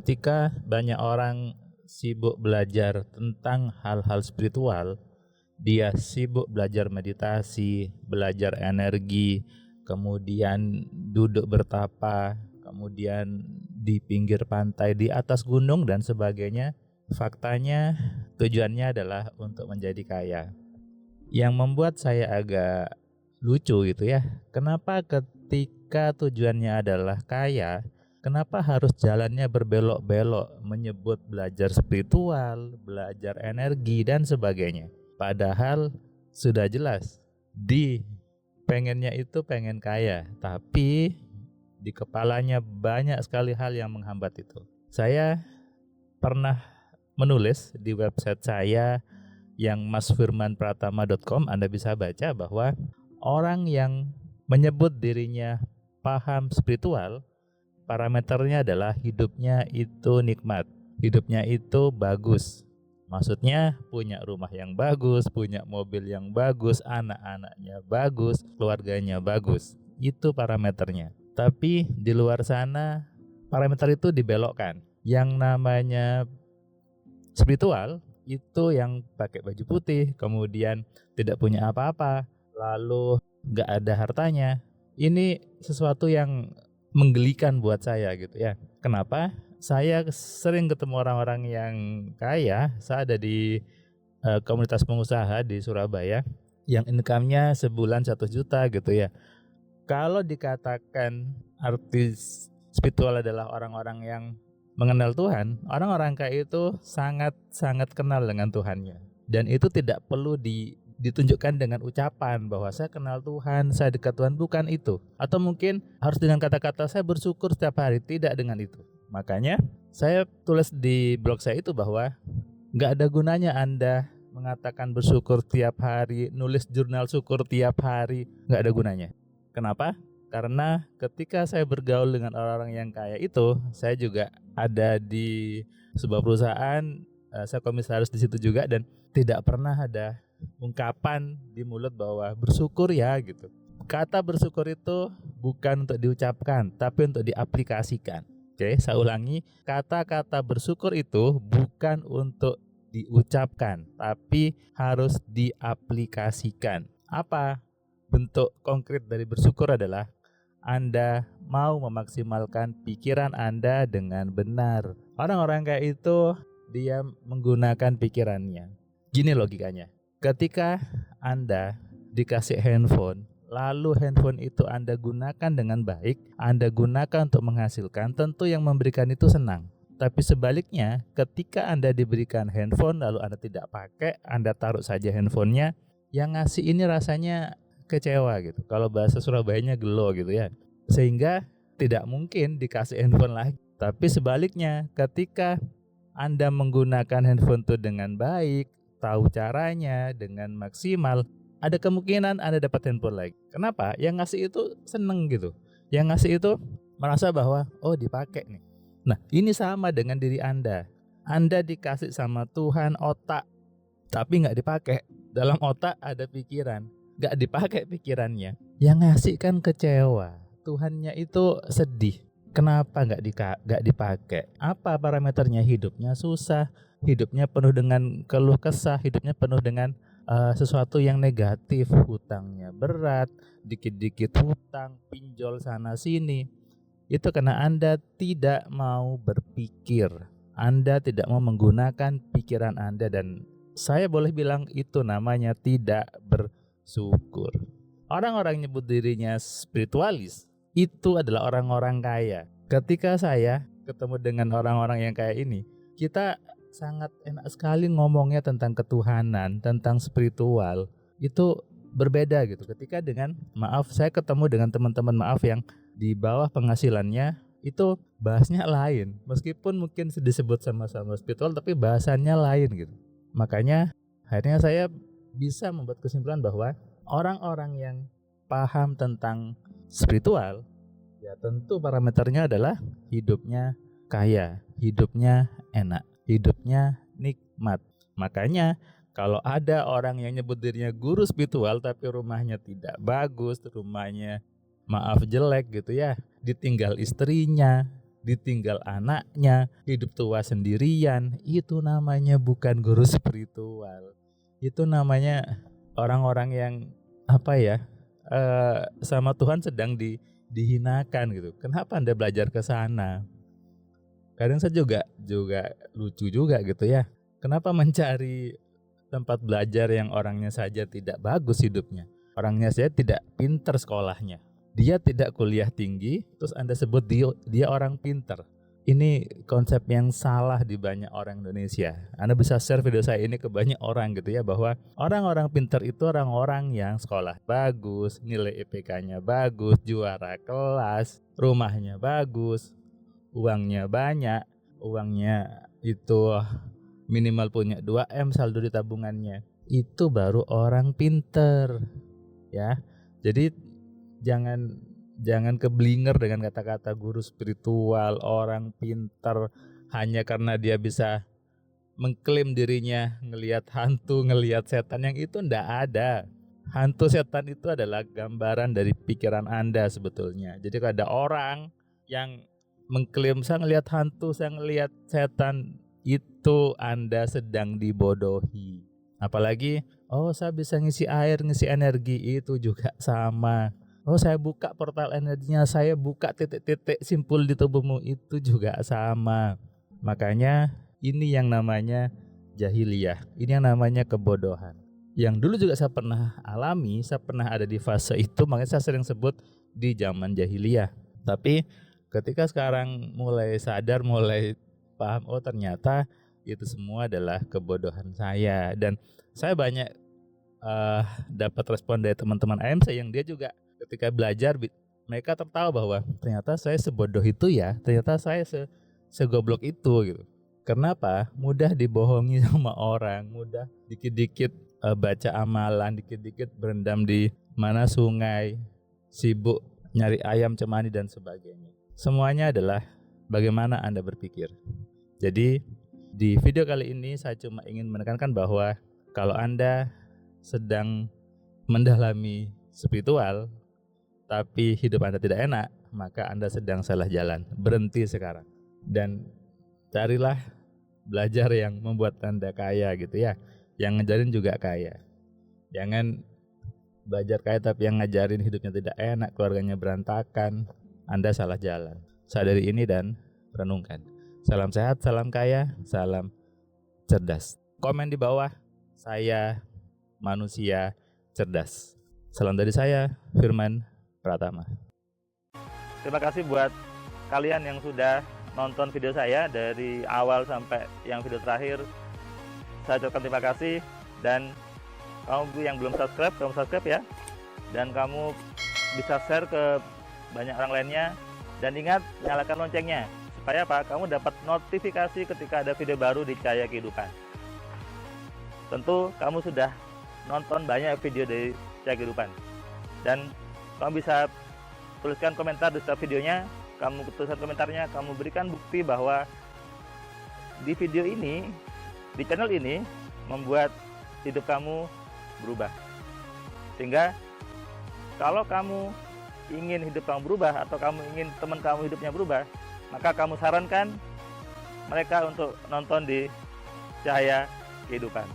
Ketika banyak orang sibuk belajar tentang hal-hal spiritual, dia sibuk belajar meditasi, belajar energi, kemudian duduk bertapa, kemudian di pinggir pantai, di atas gunung dan sebagainya. Faktanya tujuannya adalah untuk menjadi kaya. Yang membuat saya agak lucu gitu ya, kenapa ketika tujuannya adalah kaya, kenapa harus jalannya berbelok-belok menyebut belajar spiritual, belajar energi dan sebagainya. Padahal sudah jelas di pengennya itu pengen kaya, tapi di kepalanya banyak sekali hal yang menghambat itu. Saya pernah menulis di website saya yang masfirmanpratama.com, Anda bisa baca bahwa orang yang menyebut dirinya paham spiritual, parameternya adalah hidupnya itu nikmat, hidupnya itu bagus. Maksudnya punya rumah yang bagus, punya mobil yang bagus, anak-anaknya bagus, keluarganya bagus. Itu parameternya. Tapi di luar sana parameter itu dibelokkan. Yang namanya spiritual itu yang pakai baju putih, kemudian tidak punya apa-apa, lalu nggak ada hartanya. Ini sesuatu yang menggelikan buat saya gitu ya. Kenapa? Saya sering ketemu orang-orang yang kaya. Saya ada di komunitas pengusaha di Surabaya yang income-nya sebulan 1 juta gitu ya. Kalau dikatakan artis spiritual adalah orang-orang yang mengenal Tuhan, orang-orang kaya itu sangat-sangat kenal dengan Tuhannya. Dan itu tidak perlu ditunjukkan dengan ucapan bahwa saya kenal Tuhan, saya dekat Tuhan, bukan itu. Atau mungkin harus dengan kata-kata saya bersyukur setiap hari, tidak dengan itu. Makanya saya tulis di blog saya itu bahwa gak ada gunanya Anda mengatakan bersyukur tiap hari, nulis jurnal syukur tiap hari, gak ada gunanya. Kenapa? Karena ketika saya bergaul dengan orang-orang yang kaya itu, saya juga ada di sebuah perusahaan, saya komisaris di situ juga, dan tidak pernah ada ungkapan di mulut bahwa bersyukur ya gitu. Kata bersyukur itu bukan untuk diucapkan, tapi untuk diaplikasikan. Oke, saya ulangi, kata-kata bersyukur itu bukan untuk diucapkan, tapi harus diaplikasikan. Apa bentuk konkret dari bersyukur adalah Anda mau memaksimalkan pikiran Anda dengan benar. Orang-orang kayak itu dia menggunakan pikirannya. Gini logikanya. Ketika Anda dikasih handphone, lalu handphone itu Anda gunakan dengan baik, Anda gunakan untuk menghasilkan, tentu yang memberikan itu senang. Tapi sebaliknya, ketika Anda diberikan handphone lalu Anda tidak pakai, Anda taruh saja handphonenya, yang ngasih ini rasanya kecewa gitu. Kalau bahasa Surabayanya gelo gitu ya. Sehingga tidak mungkin dikasih handphone lagi. Tapi sebaliknya, ketika Anda menggunakan handphone itu dengan baik, tahu caranya dengan maksimal, ada kemungkinan Anda dapat handphone lagi. Kenapa? Yang ngasih itu seneng gitu. Yang ngasih itu merasa bahwa oh dipakai nih. Nah, ini sama dengan diri Anda. Anda dikasih sama Tuhan otak, tapi nggak dipakai. Dalam otak ada pikiran, gak dipakai pikirannya, yang ngasih kan kecewa. Tuhannya itu sedih. Kenapa gak dipakai? Apa parameternya? Hidupnya susah, hidupnya penuh dengan keluh kesah, hidupnya penuh dengan sesuatu yang negatif, hutangnya berat, dikit-dikit hutang, pinjol sana sini. Itu karena Anda tidak mau berpikir, Anda tidak mau menggunakan pikiran Anda, dan saya boleh bilang itu namanya tidak bersyukur. Orang-orang yang nyebut dirinya spiritualis itu adalah orang-orang kaya. Ketika saya ketemu dengan orang-orang yang kaya ini, kita sangat enak sekali ngomongnya tentang ketuhanan, tentang spiritual. Itu berbeda gitu. Ketika dengan saya ketemu dengan teman-teman yang di bawah penghasilannya, itu bahasnya lain. Meskipun mungkin disebut sama-sama spiritual, tapi bahasannya lain gitu. Makanya akhirnya saya bisa membuat kesimpulan bahwa orang-orang yang paham tentang spiritual, ya tentu parameternya adalah hidupnya kaya, hidupnya enak, hidupnya nikmat. Makanya kalau ada orang yang nyebut dirinya guru spiritual tapi rumahnya tidak bagus, rumahnya jelek gitu ya, ditinggal istrinya, ditinggal anaknya, hidup tua sendirian. Itu namanya bukan guru spiritual. Itu namanya orang-orang yang sama Tuhan sedang dihinakan gitu. Kenapa Anda belajar ke sana? Kadang saya juga lucu juga gitu ya. Kenapa mencari tempat belajar yang orangnya saja tidak bagus hidupnya, orangnya saja tidak pinter sekolahnya, dia tidak kuliah tinggi, terus Anda sebut dia orang pinter. Ini konsep yang salah di banyak orang Indonesia. Anda bisa share video saya ini ke banyak orang gitu ya, bahwa orang-orang pinter itu orang-orang yang sekolah bagus, nilai IPK-nya bagus, juara kelas, rumahnya bagus, uangnya banyak, uangnya itu minimal punya 2M saldo di tabungannya. Itu baru orang pinter ya. Jadi jangan keblinger dengan kata-kata guru spiritual, orang pintar, hanya karena dia bisa mengklaim dirinya ngelihat hantu, ngelihat setan. Yang itu ndak ada. Hantu, setan itu adalah gambaran dari pikiran Anda sebetulnya. Jadi kalau ada orang yang mengklaim saya ngelihat hantu, saya ngelihat setan, itu Anda sedang dibodohi. Apalagi saya bisa ngisi air, ngisi energi, itu juga sama. Saya buka portal energinya, saya buka titik-titik simpul di tubuhmu, itu juga sama. Makanya ini yang namanya jahiliyah, ini yang namanya kebodohan. Yang dulu juga saya pernah alami, saya pernah ada di fase itu, makanya saya sering sebut di zaman jahiliyah. Tapi ketika sekarang mulai sadar, mulai paham, ternyata itu semua adalah kebodohan saya. Dan saya banyak dapat respon dari teman-teman AMC yang dia juga ketika belajar, mereka tertawa bahwa ternyata saya sebodoh itu ya, ternyata saya segoblok itu gitu. Kenapa? Mudah dibohongi sama orang, mudah dikit-dikit baca amalan, dikit-dikit berendam di mana sungai, sibuk nyari ayam cemani dan sebagainya. Semuanya adalah bagaimana Anda berpikir. Jadi di video kali ini saya cuma ingin menekankan bahwa kalau Anda sedang mendalami spiritual tapi hidup Anda tidak enak, maka Anda sedang salah jalan. Berhenti sekarang dan carilah belajar yang membuat Anda kaya gitu ya, yang ngajarin juga kaya. Jangan belajar kaya tapi yang ngajarin hidupnya tidak enak, keluarganya berantakan, Anda salah jalan. Sadari ini dan renungkan. Salam sehat, salam kaya, salam cerdas. Komen di bawah, saya manusia cerdas. Salam dari saya, Firman Pratama. Terima kasih buat kalian yang sudah nonton video saya dari awal sampai yang video terakhir. Saya ucapkan terima kasih. Dan kamu yang belum subscribe, kamu subscribe ya. Dan kamu bisa share ke banyak orang lainnya. Dan ingat, nyalakan loncengnya. Supaya apa? Kamu dapat notifikasi ketika ada video baru di Cahaya Kehidupan. Tentu kamu sudah nonton banyak video dari Cahaya Kehidupan. Dan kamu bisa tuliskan komentar di setiap videonya. Kamu tuliskan komentarnya, kamu berikan bukti bahwa di video ini, di channel ini membuat hidup kamu berubah. Sehingga kalau kamu ingin hidup kamu berubah, atau kamu ingin teman kamu hidupnya berubah, maka kamu sarankan mereka untuk nonton di Cahaya Kehidupan.